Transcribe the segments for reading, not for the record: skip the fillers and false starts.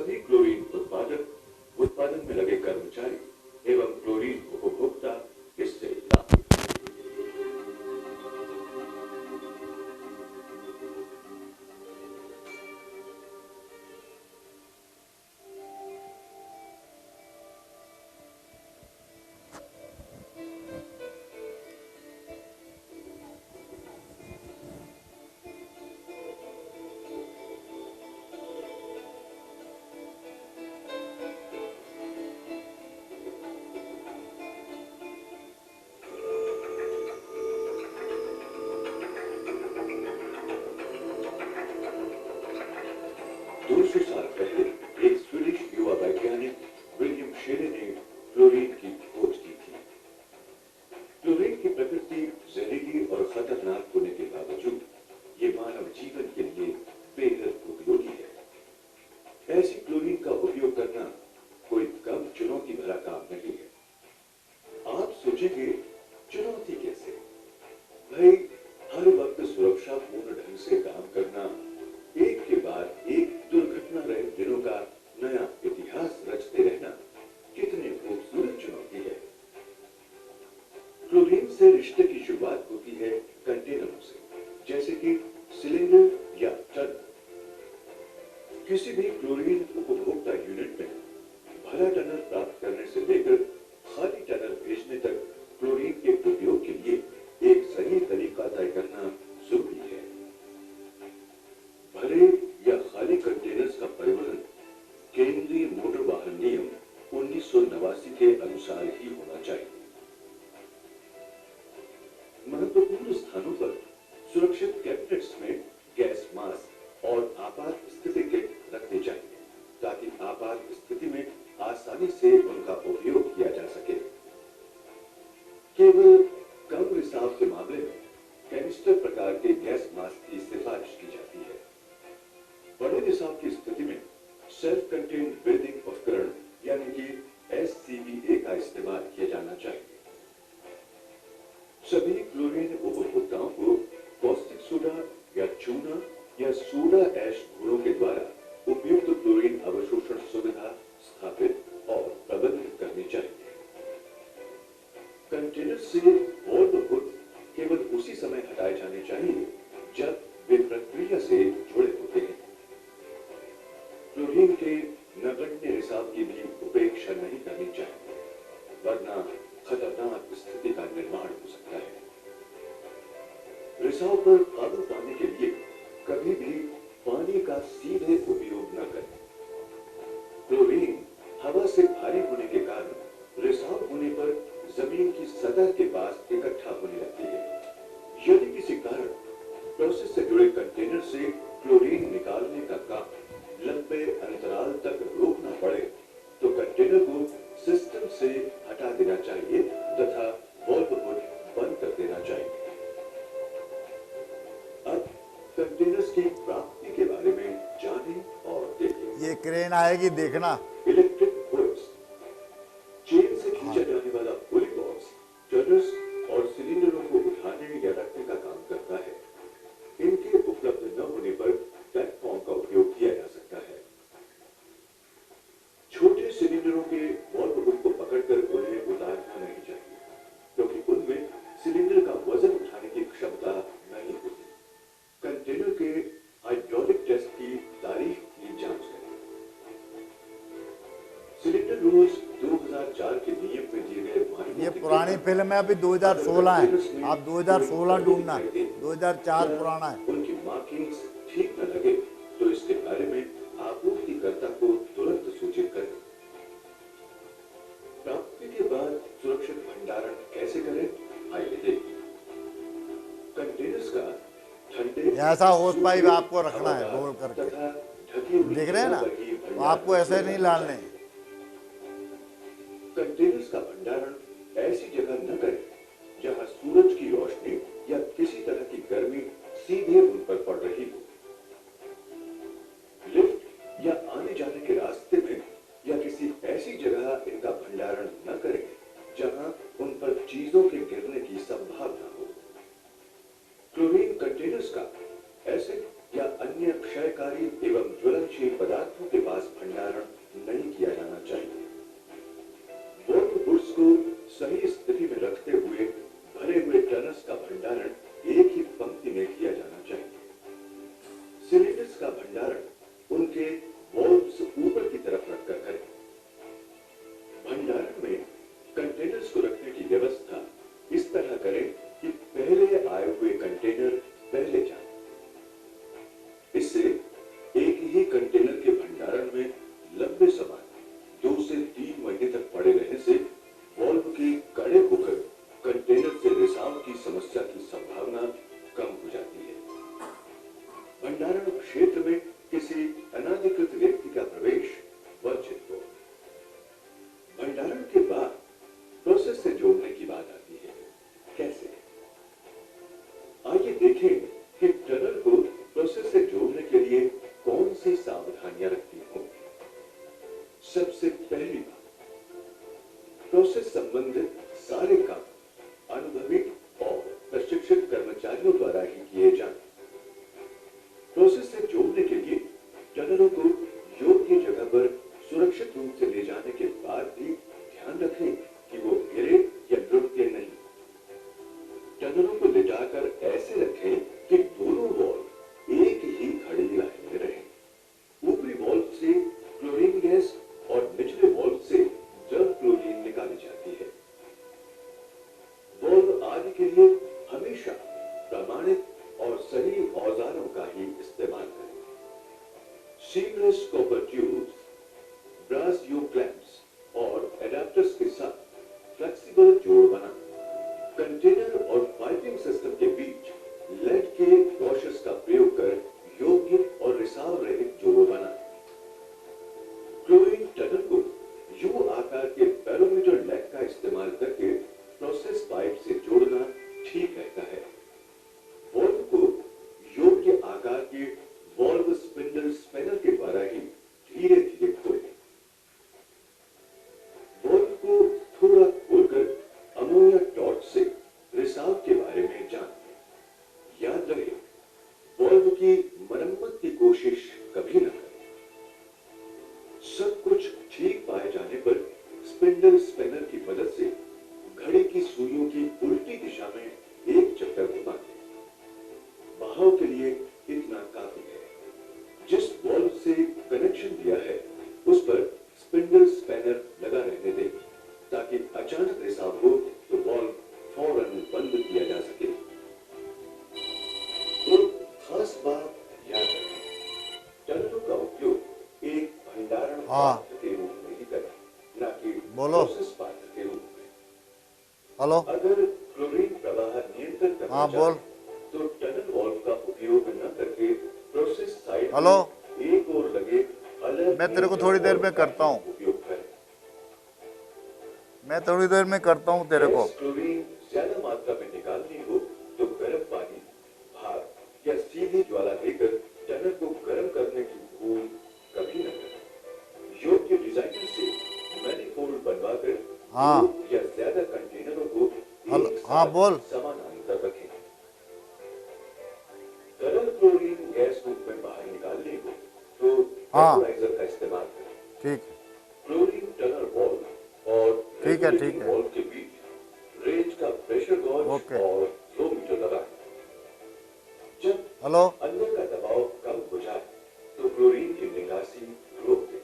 सभी क्लोरीन उत्पादक, उत्पादन में लगे कर्मचारी एवं क्लोरीन उपभोक्ता इससे लाभ उठाएंगे। साल पहले एक स्वीडिश युवा वैज्ञानिक विलियम शेले ने क्लोरीन की खोज की थी। क्लोरीन की प्रकृति जहरीली और खतरनाक होने के बावजूद ये मानव जीवन के लिए बेहद उपयोगी है। ऐसी क्लोरीन का उपयोग करना कोई कम चुनौती भरा काम नहीं है। आप सोचेंगे चुनौती कैसे? भाई, हर वक्त सुरक्षापूर्ण ढंग से काम करना, एक के बाद एक दुर्घटना रहित दिनों का नया इतिहास रचते रहना कितनी खूबसूरत चुनौती है। क्लोरीन से रिश्ते की शुरुआत होती है कंटेनरों से, जैसे कि सिलेंडर या टनल। किसी भी क्लोरीन उपभोक्ता यूनिट में भरा टनल प्राप्त करने से लेकर खाली टनल भेजने तक क्लोरीन के उपयोग के लिए एक सही तरीका तय करना जरूरी है। भरे या खाली कंटेनर्स का परिवहन केंद्रीय मोटर वाहन नियम 1989 के अनुसार ही होना चाहिए। महत्वपूर्ण स्थानों पर सुरक्षित कैबिनेट्स में गैस मास्क और आपात स्थिति किट रखने चाहिए, ताकि आपात स्थिति में आसानी से उनका उपयोग किया जा सके। केवल कम रिसाव के मामले में कैनिस्टर प्रकार के गैस मास्क की सिफारिश की जाती है। बड़े रिसाव की स्थिति में सेल्फ कंटेन्ड ब्रीदिंग उपकरण यानी कि SCBA का इस्तेमाल किया जाना चाहिए। सभी क्लोरीन उपभोक्ताओं को कॉस्टिक सोडा या चूना या सोडा ऐश घोलों के द्वारा उपयुक्त क्लोरीन अवशोषण सुविधा स्थापित और प्रबंधित करनी चाहिए। कंटेनर से वॉल्व हुड केवल उसी समय हटाए जाने चाहिए जब वे प्रक्रिया से जुड़े होते हैं। क्लोरीन के नगण्य रिसाव की भी उपेक्षा नहीं करनी चाहिए, वरना खतरनाक स्थिति का निर्माण हो सकता है। रिसाव पर काबू पाने के लिए कभी भी पानी का सीधे उपयोग न करें। क्लोरीन हवा से भारी होने के कारण रिसाव होने पर जमीन की सतह के पास इकट्ठा होने लगती है। यदि किसी कारण प्रोसेस से जुड़े कंटेनर से क्लोरीन निकालने का काम लंबे अंतराल तक रोकना पड़े तो कंटेनर को सिस्टम से हटा देना चाहिए तथा वॉल्व हुड बंद कर देना चाहिए। अब कंटेनर्स की प्राप्ति के बारे में जानें और देखें। ये क्रेन आएगी, देखना। इलेक्ट्रिक होइस्ट, चेन से खींचा जाने वाला पुली बॉक्स टनल्स और सिलेंडरों को उठाने या रखने का काम करता है। इनके उपलब्ध न होने पर प्लेटफॉर्म का उपयोग किया जा सकता है। छोटे सिलेंडरों के वॉल्व हुड को पकड़कर उन्हें उतारना नहीं चाहिए, क्योंकि उनमें सिलेंडर का वजन उठाने की क्षमता नहीं होती। कंटेनर के हाइड्रोलिक टेस्ट की तारीख की जांच करें। सिलेंडर रूल्स 2004 के नियम में दिए गए मानकों। ये पुरानी फिल्म है, अभी 2016 है। आप 2016 ढूंढना, 2004 पुराना है। उनकी मार्किंग्स ठीक न लगे तो इसके बारे में आपूर्तिकर्ता को तुरंत सूचित करें। प्राप्ति के बाद सुरक्षित भंडारण कैसे करें, आइए देखें। कंटेनर्स का ठंडे ऐसा होस पाइप आपको रखना है गोल करके, देख रहे हैं ना? तो आपको ऐसे नहीं डालने। कंटेनर्स का भंडारण ऐसी जगह न करें जहां सूरज की रोशनी या किसी तरह की गर्मी सीधे उन पर पड़ रही हो। लिफ्ट या आने जाने के रास्ते में या किसी ऐसी जगह इनका भंडारण न करें जहां उन पर चीजों के गिरने की संभावना हो। क्लोरीन कंटेनर्स का एसिड या अन्य क्षयकारी एवं ज्वलनशील पदार्थों के पास भंडारण लंबे समय 2 से 3 महीने तक पड़े रहने से वाल्व के कड़े होकर कंटेनर से रिसाव की समस्या की संभावना कम हो जाती है। भंडारण क्षेत्र में किसी अनाधिकृत व्यक्ति का प्रवेश वर्जित हो। भंडारण के बाद प्रोसेस से जोड़ने की बात आती है। कैसे? आइए देखें कि टनल को प्रोसेस से जोड़ने के लिए कौन सी सावधानियां रखनी होंगी। सबसे पहली बात, प्रोसेस संबंधित सारे काम अनुभवी और प्रशिक्षित कर्मचारियों द्वारा ही किए जाएं। प्रोसेस से जोड़ने के लिए टनलों को योग्य जगह पर सुरक्षित रूप से ले जाने के बाद भी ध्यान रखें कि वो गिरे या लुढ़के नहीं। टनलों को ले जाकर ऐसे रखें कि दोनों वाल्व एक ही खड़ी लाइन में रहें। ऊपरी वाल्व से क्लोरीन गैस और निचले वाल्व से जल क्लोरीन निकाली जाती है। वाल्व आदि के लिए हमेशा प्रमाणित और सही औजारों का ही इस्तेमाल करें। Seamless copper tubes, brass U clamps और एडाप्टर्स के साथ फ्लेक्सिबल जोड़ बनाएं। कंटेनर और पाइपिंग सिस्टम के बीच लेड के वॉशर्स का प्रयोग कर योग्य और रिसाव रहित जोड़ बनाएं। क्लोरीन टनल को यू आकार के बैरोमीटर लेग का इस्तेमाल करके प्रोसेस पाइप से जोड़ना ठीक रहता है। वाल्व को योग्य आकार के वाल्व स्पिंडल स्पैनर के द्वारा ही धीरे धीरे खोलें। वाल्व को थोड़ा खोलकर अमोनिया टॉर्च से रिसाव के बारे में जानिए। याद रहे, वाल्व की मरम्मत की कोशिश कभी न करें। सब कुछ ठीक पाए जाने पर स्पिंडल स्पैनर की मदद से घड़ी की सुइयों की उल्टी दिशा में एक चक्कर घुमा दें। बहाव के लिए इतना काफी है। जिस वाल्व से कनेक्शन दिया है उस पर स्पिंडल स्पैनर लगा रहने दें ताकि अचानक रिसाव हो तो वाल्व फौरन बंद किया जा सके। तो खास बात याद रखें, टनलों का उपयोग एक भंडारण पात्र के रूप में ही करें, न कि प्रोसेस पात्र के रूप में। हेलो, अगर क्लोरीन प्रवाह नियंत्रण करना चाहें तो टनल वाल्व का उपयोग न करके प्रोसेस साइड हेलो, एक और लगे अलग मैं तेरे को थोड़ी देर में करता हूँ। उपयोग करें। मैं थोड़ी देर में करता हूँ तेरे को। क्लोरीन ज्यादा मात्रा में निकालनी हो तो गर्म पानी, भाप या सीधी ज्वाला लेकर टनल को गर्म करने की भूल कभी न करें। योग्य डिजाइनर से मैनिफोल्ड बनवाकर दो या ज्यादा कंटेनरों को एक साथ बोल। समानांतर रखें। तरल क्लोरीन गैस रूप में बाहर निकालने को तो वेपोराइजर का इस्तेमाल करें। ठीक। क्लोरीन टनल वाल्व और ठीक है वाल्व के बीच रेंज का प्रेशर गॉज और फ्लो मीटर लगाएं। जब अंदर का दबाव कम हो जाए तो क्लोरीन की निकासी रोक दें।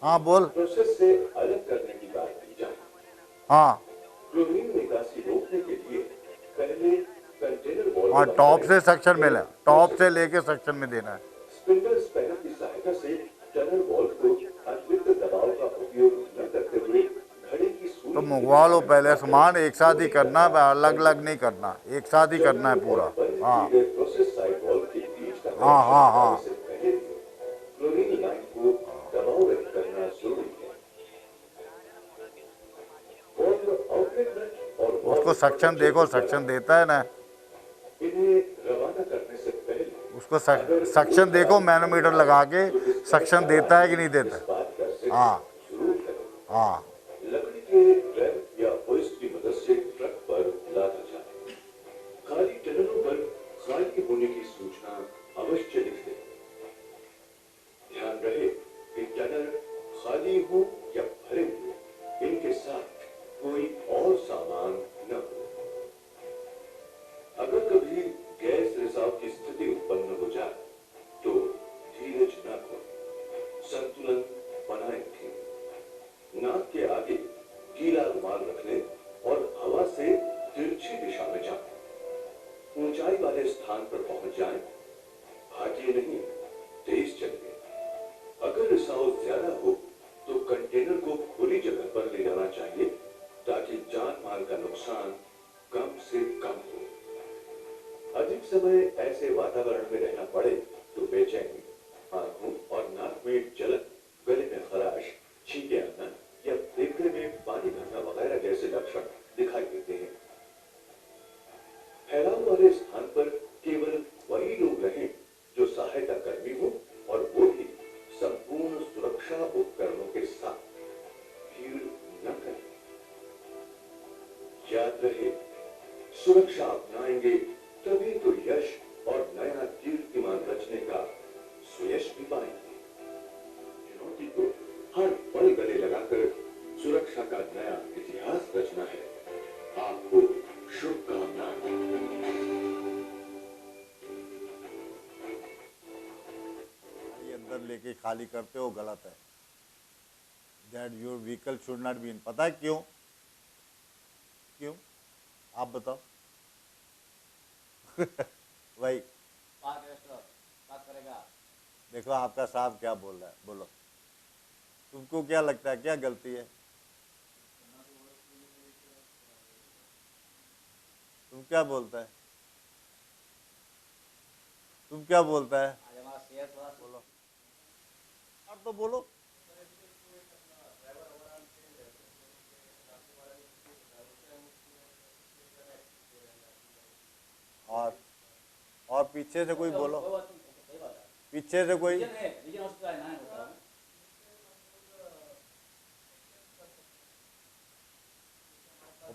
अब बोल। प्रोसेस से अलग करने की बात की जाए। क्लोरीन निकासी रोकने के लिए पहले कंटेनर वाल्व टॉप से सेक्शन में ले, टॉप से लेके सेक्शन में देना है। स्पिंडल स्पैनर की सहायता से टनल वाल्व को अतिरिक्त दबाव का उपयोग न करते हुए घड़ी की सुई तो मंगवा लो पहले सामान, एक साथ ही करना, अलग अलग नहीं करना, एक साथ ही करना है पूरा। प्रोसेस साइड वाल्व के बीच का क्लोरीन लाइन को दबाव रहित करना जरूरी है। उसको सक्शन देखो, सक्शन देता है ना। इन्हें रवाना करने से पहले उसको सक्शन देखो, मैनोमीटर लगा के सक्शन देता है कि नहीं देता। लकड़ी के रैंप या होइस्ट की मदद से ट्रक पर लादा जाए। खाली टनलों पर खाली होने की सूचना अवश्य लिख दें। ध्यान रहे कि टनल खाली हो या भरे हो, इनके साथ कोई और सामान न हो। अगर कभी गैस रिसाव की स्थिति उत्पन्न हो जाए तो धीरज न खोएं, संतुलन बनाए रखें। नाक के आगे गीला रुमाल रख लें और हवा से तिरछी दिशा में जाएं। ऊंचाई वाले स्थान पर पहुंच जाएं। भागिए नहीं, तेज चलिए। अगर रिसाव ज्यादा हो तो कंटेनर को खुली जगह पर ले जाना चाहिए ताकि जान माल का नुकसान कम से कम हो। अधिक समय ऐसे वातावरण में रहना पड़े तो बेचैनी, आंखों और नाक में जलन, गले में खराश, छींके आना या फेफड़े में पानी भरना वगैरह जैसे लक्षण दिखाई देते हैं। फैलाव वाले स्थान पर केवल वही लोग रहें जो सहायता कर्मी हो और वो भी संपूर्ण सुरक्षा उपकरणों के साथ। भीड़ न करें। याद रहे, सुरक्षा अपनाएंगे तभी तो यश और नया कीर्तिमान रचने का सुयश भी पाएंगे। चुनौती को हर पल गले लगाकर सुरक्षा का नया इतिहास रचना है। आपको शुभकामनाएं। अंदर लेके खाली करते हो गलत है। That your vehicle should not be in. पता है क्यों? क्यों आप बताओ। भाई बात करेगा। देखो आपका साहब क्या बोल रहा है, बोलो। तुमको क्या लगता है क्या गलती है? तुम क्या बोलता है? तुम क्या बोलता है? बोलो और तो बोलो। और पीछे से कोई बोलो, पीछे से कोई।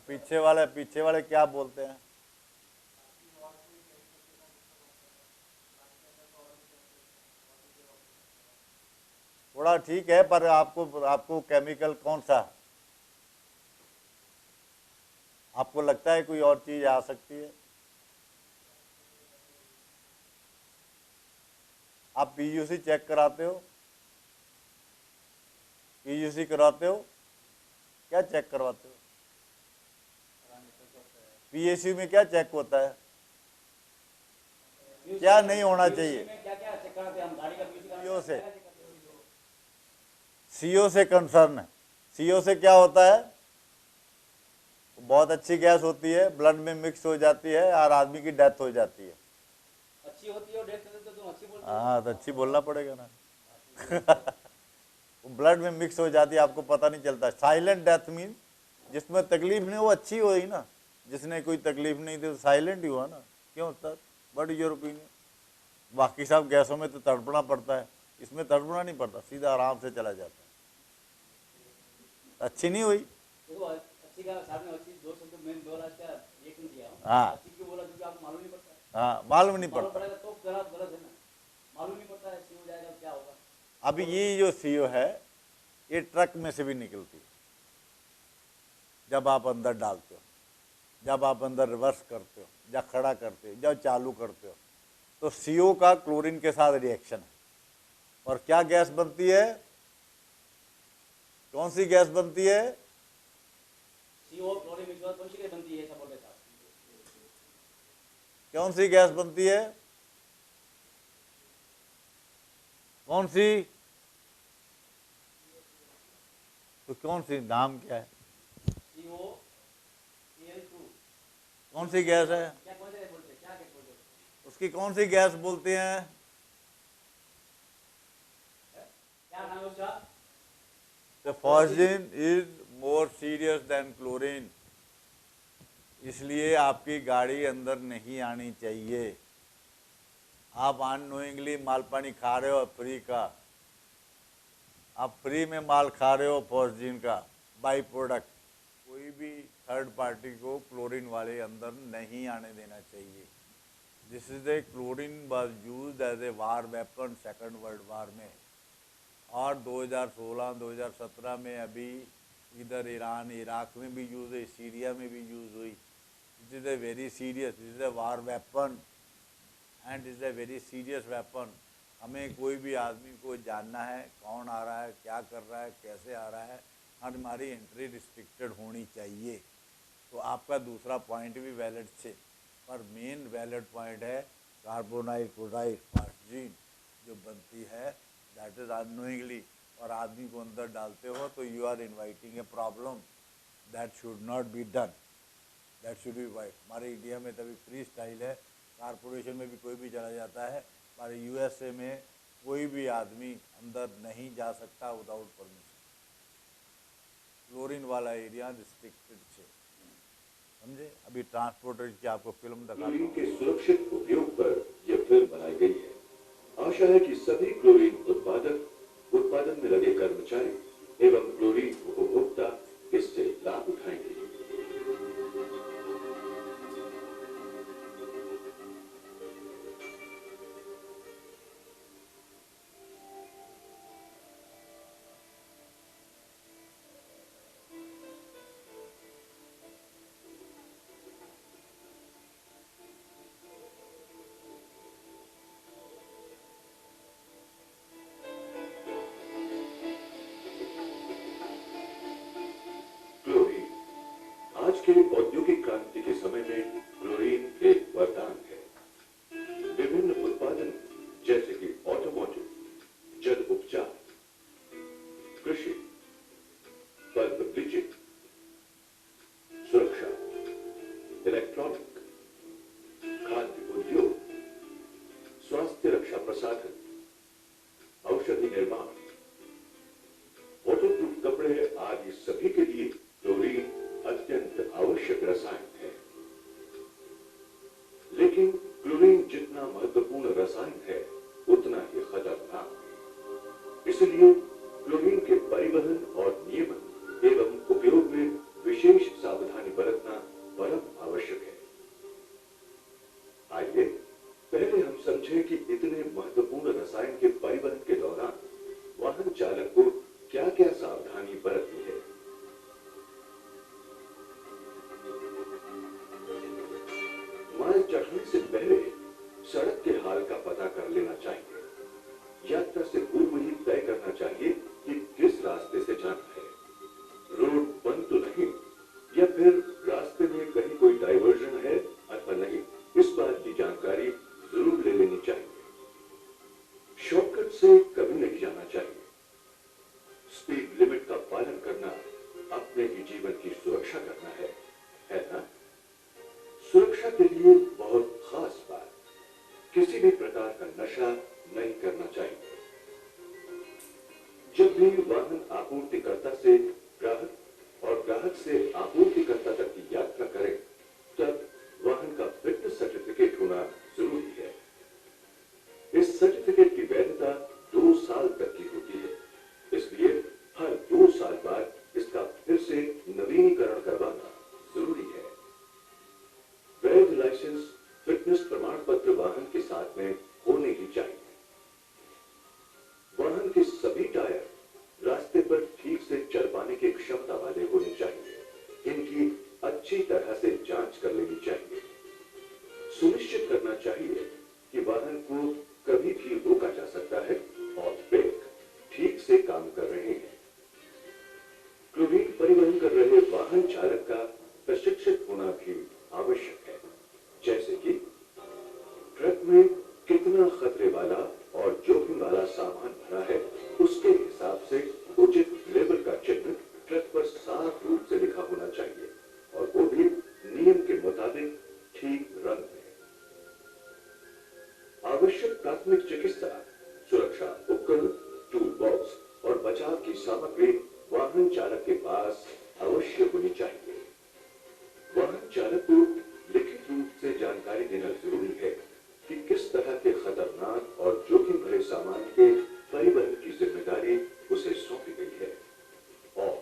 पीछे वाले क्या बोलते हैं? थोड़ा ठीक है, पर आपको केमिकल कौन सा आपको लगता है कोई और चीज आ सकती है? आप पीयूसी चेक कराते हो? पीयूसी कराते हो? क्या चेक करवाते हो? पीएसयू में क्या चेक होता है? क्या नहीं होना चाहिए? सीओ से कंसर्न है। सीओ से क्या होता है? बहुत अच्छी गैस होती है, ब्लड में मिक्स हो जाती है और आदमी की डेथ हो जाती है। अच्छी होती है और डेथ होती है तो अच्छी बोलते हैं। हाँ तो अच्छी बोलना पड़ेगा ना। ब्लड में मिक्स हो जाती है, आपको पता नहीं चलता। साइलेंट डेथ मीन जिसमें तकलीफ नहीं, वो अच्छी हुई ना। जिसने कोई तकलीफ नहीं थी तो साइलेंट ही हुआ ना। क्यों sir, what is your opinion? बाकी सब गैसों में तो तड़पना पड़ता है, इसमें तड़पना नहीं पड़ता, सीधा आराम से चला जाता है। अच्छी नहीं हुई। हाँ हाँ, मालूम नहीं पड़ता। अभी ये जो सीओ है ये ट्रक में से भी निकलती है। जब आप अंदर डालते हो, जब आप अंदर रिवर्स करते हो, जब खड़ा करते हो, जब चालू करते हो, तो सीओ का क्लोरीन के साथ रिएक्शन है और क्या गैस बनती है? कौन सी गैस बनती है? सीओ क्लोरीन मिक्सचर कौन सी गैस बनती है? कौन सी गैस बनती है? कौन सी? तो कौन सी, नाम क्या है? कौन सी गैस है? उसकी कौन सी गैस बोलते हैं? The phosgene is more serious than chlorine, इसलिए आपकी गाड़ी अंदर नहीं आनी चाहिए। आप अननोइंगली माल पानी खा रहे हो फ्री का, आप फ्री में माल खा रहे हो फॉस्जीन का बाई प्रोडक्ट। कोई भी थर्ड पार्टी को क्लोरीन वाले अंदर नहीं आने देना चाहिए। This is a chlorine was used as a war weapon second world war में, और 2016-2017 में अभी इधर ईरान इराक में भी यूज़ हुई, सीरिया में भी यूज़ हुई। It is a very serious, it is a war weapon and is a very serious weapon. हमें कोई भी आदमी को जानना है कौन आ रहा है, क्या कर रहा है, कैसे आ रहा है, हमारी एंट्री रिस्ट्रिक्टेड होनी चाहिए। तो आपका दूसरा पॉइंट भी वैलिड है, पर मेन वैलिड पॉइंट है कार्बोनाइल क्लोराइड फॉस्जीन जो बनती है दैट इज अननोइंगली, और आदमी को अंदर डालते हो, तो you are inviting a problem that should not be done, that should be white. हमारे इंडिया में तभी फ्री स्टाइल है, कारपोरेशन में भी कोई भी चला जाता है। हमारे यूएसए में कोई भी आदमी अंदर नहीं जा सकता विदाउट परमिशन। क्लोरीन वाला एरिया रिस्ट्रिक्टेड है, समझे। अभी ट्रांसपोर्टर की आपको फिल्म दिखाता क्लोरीन हूँ। के सुरक्षित उपयोग पर यह फिल्म बनाई गई है। आशा है कि सभी क्लोरीन उत्पादक, उत्पादन में लगे कर्मचारी एवं क्लोरीन उपभोक्ता इससे लाभ उठाएंगे। क्लोरीन आज के औद्योगिक क्रांति के समय में क्लोरीन एक वरदान है। विभिन्न उत्पादन जैसे कि ऑटोमोटिव, जल उपचार, कृषि, पल्प ब्लीचिंग, सुरक्षा, इलेक्ट्रॉनिक, खाद्य उद्योग, स्वास्थ्य रक्षा प्रसाधन, औषधि निर्माण, वाटरप्रूफ कपड़े आदि सभी के लिए क्लोरीन अत्यंत आवश्यक रसायन है। लेकिन क्लोरीन जितना महत्वपूर्ण रसायन है उतना ही खतरनाक। इसलिए क्लोरीन के परिवहन और नियमन एवं उपयोग में विशेष सावधानी बरतना परम आवश्यक है। आइए पहले हम समझें कि इतने महत्वपूर्ण रसायन के परिवहन के दौरान वाहन चालक को क्या क्या सावधानी बरतनी है। मार्ग चढ़ने से पहले सड़क के हाल का पता कर लेना चाहिए। यात्रा से पूर्व ही तय करना चाहिए कि किस रास्ते से जाना है, रोड बंद तो नहीं या फिर रास्ते में कहीं कोई डाइवर्जन है अथवा नहीं, इस बात की जानकारी जरूर ले लेनी चाहिए। शॉर्टकट से कभी नहीं जाना चाहिए। स्पीड लिमिट का पालन करना अपने ही जीवन की सुरक्षा करना है ना। सुरक्षा के लिए बहुत खास बात, किसी भी प्रकार का नशा नहीं करना चाहिए। जब भी वाहन आपूर्तिकर्ता से ग्राहक और ग्राहक से आपूर्तिकर्ता तक की यात्रा करें, तब वाहन का फिटनेस सर्टिफिकेट होना जरूरी है। इस सर्टिफिकेट की वैधता 2 साल तक की होती है, इसलिए हर 2 साल बाद इसका फिर से नवीनीकरण करवाना जरूरी है। वैध लाइसेंस, फिटनेस प्रमाण पत्र वाहन के साथ में होने ही चाहिए। वाहन के सभी टायर रास्ते पर ठीक से चल पाने की क्षमता वाले होने चाहिए। इनकी अच्छी तरह से जांच कर लेनी चाहिए। सुनिश्चित करना चाहिए कि वाहन को कभी भी रोका जा सकता है और ब्रेक ठीक से काम कर रहे हैं। क्लोरीन परिवहन कर रहे वाहन चालक का प्रशिक्षित होना भी आवश्यक है, जैसे कि ट्रक में कितना खतरे वाला और जोखिम वाला सामान भरा है, उसके हिसाब से उचित लेबल का चिन्ह ट्रक पर साफ रूप से लिखा होना चाहिए और वो भी नियम के मुताबिक ठीक रंग में। आवश्यक प्राथमिक चिकित्सा, सुरक्षा उपकरण, टूल बॉक्स और बचाव की सामग्री वाहन चालक के पास अवश्य होनी चाहिए। वाहन चालक को लिखित रूप से जानकारी देना जरूरी है कि किस तरह के खतरनाक और जोखिम भरे सामान के परिवहन की जिम्मेदारी उसे सौंपी गई है और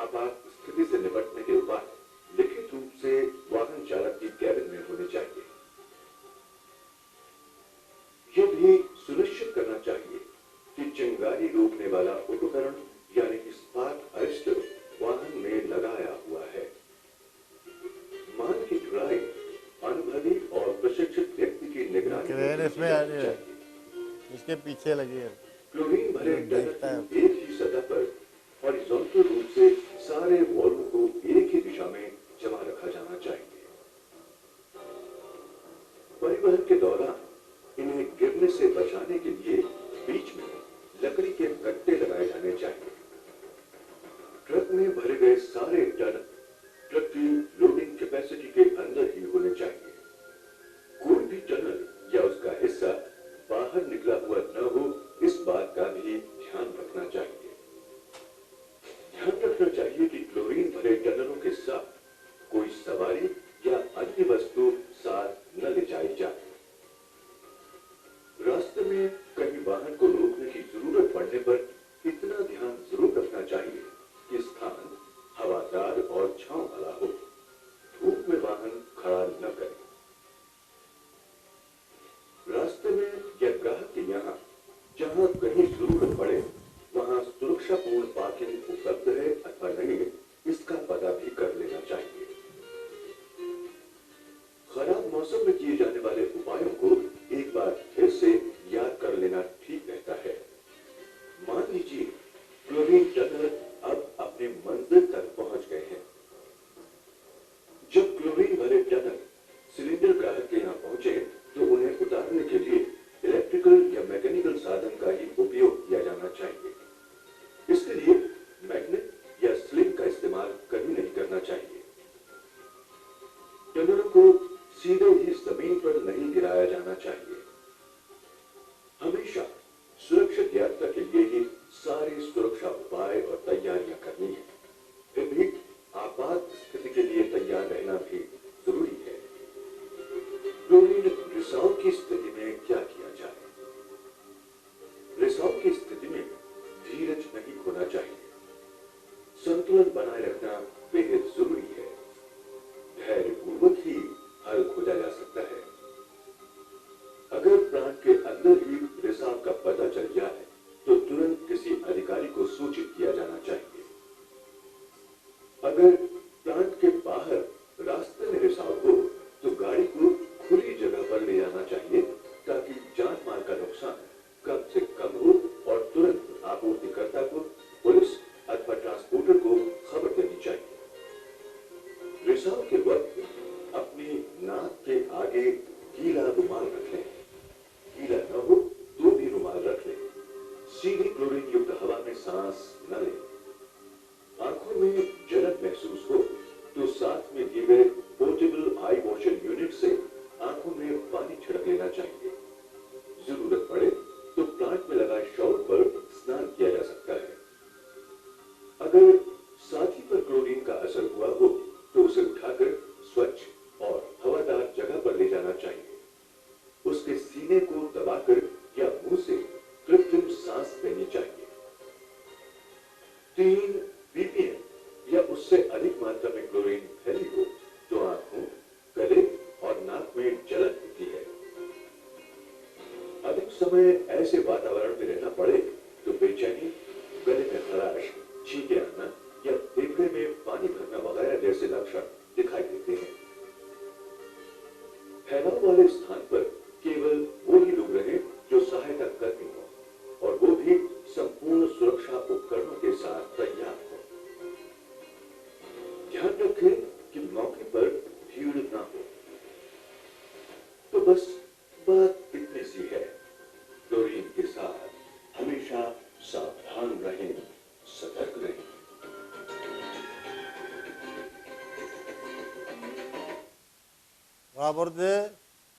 आपात स्थिति से निपटने के उपाय लिखित रूप से वाहन चालक की कैबिन में होने चाहिए। यह भी सुनिश्चित करना चाहिए कि चिंगारी रोकने वाला उपकरण यानी कि स्पार्क अरेस्टर वाहन में लगाया हुआ है। माल की ढुलाई अनुभवी और प्रशिक्षित व्यक्ति की निगरानी में इसमें आ रही है, इसके पीछे लगी है। क्लोरीन भरे टैंक की एक ही सतह पर हॉरिजॉन्टल रूप से सारे वॉल्व को एक ही दिशा में जमा रखा जाना चाहिए। परिवहन के दौरान इन्हें गिरने से बचाने के लिए बीच में लकड़ी सवारी या अन्य वस्तु साथ न ले जाई जाए। रास्ते में कहीं वाहन को रोकने की जरूरत पड़ने पर इतना ध्यान जरूर रखना चाहिए कि स्थान हवादार और छांव वाला हो। धूप में वाहन खड़ा न करें। रास्ते में या ग्राहक के यहाँ जहाँ कहीं जरूरत पड़े वहाँ सुरक्षापूर्ण पार्किंग उपलब्ध है अथवा नहीं, इसका पता भी कर लेना चाहिए। खराब मौसम में किए जाने वाले उपायों को एक बार फिर से याद कर लेना ठीक रहता है। मान लीजिए क्लोरीन टनल अब अपने मंजिल तक पहुंच गए हैं। जब क्लोरीन भरे टनल सिलेंडर ग्राहक के यहाँ पहुंचे तो उन्हें उतारने के लिए इलेक्ट्रिकल या मैकेनिकल साधन का ही उपयोग किया जाना चाहिए। इसके लिए मैग्नेट या स्लिंग का इस्तेमाल कभी नहीं करना चाहिए। टनलों को सीधे ही जमीन पर नहीं गिराया जाना चाहिए। हमेशा सुरक्षित यात्रा के लिए ही सारे सुरक्षा उपाय और तैयारियां करनी है। फिर भी आपात स्थिति के लिए तैयार रहना भी जरूरी है। क्लोरीन रिसाव की स्थिति में क्या किया जाए? रिसाव की स्थिति में धीरज नहीं खोना चाहिए। संतुलन बनाए रखना बेहद जरूरी है। धैर्यपूर्वक ही हल खोजा जा सकता है। अगर प्लांट के अंदर ही रिसाव का पता चल जाए तो तुरंत किसी अधिकारी को सूचित किया जाना चाहिए। अगर प्लांट के बाहर रास्ते में रिसाव हो तो गाड़ी को खुली जगह पर ले जाना चाहिए ताकि जान माल का नुकसान कम से कम हो और तुरंत आपूर्तिकर्ता को, पुलिस अथवा ट्रांसपोर्टर को खबर देनी चाहिए। रिसाव के वक्त अपनी नाक के आगे गीला रुमाल रख लें। गीला न हो तो भी रुमाल रख लें। सीधी क्लोरीन युक्त हवा में सांस न लें। आंखों में जलन महसूस हो तो साथ में दिए गए पोर्टेबल आई वॉशर यूनिट से आंखों में पानी छिड़क लेना चाहिए। जरूरत पड़े तो प्लांट में लगाए शावर पर स्नान किया जा सकता है। अगर साथी पर क्लोरीन का असर हुआ हो तो उसे उठाकर स्वच्छ और हवादार जगह पर ले जाना चाहिए। उसके सीने को दबाकर या मुंह से कृत्रिम सांस लेनी चाहिए। 3 ppm या उससे अधिक मात्रा में क्लोरीन फैली हो तो आंखों, गले और नाक में जलन होती है। अधिक समय ऐसे वातावरण में रहना पड़े तो बेचैनी, गले में खराश, छींके आना या फेफड़े में पानी भरना वगैरह जैसे लक्षण दिखाई देते हैं। फैलाव वाले स्थान पर केवल वो ही लोग रहें जो सहायता कर्मी हो और वो भी संपूर्ण सुरक्षा उपकरणों के साथ तैयार हो। ध्यान रखें कि मौके पर भीड़ ना हो। तो बस बात इतनी सी है। क्लोरीन के साथ हमेशा सावधान रहें, सतर्क रहें। बराबर दे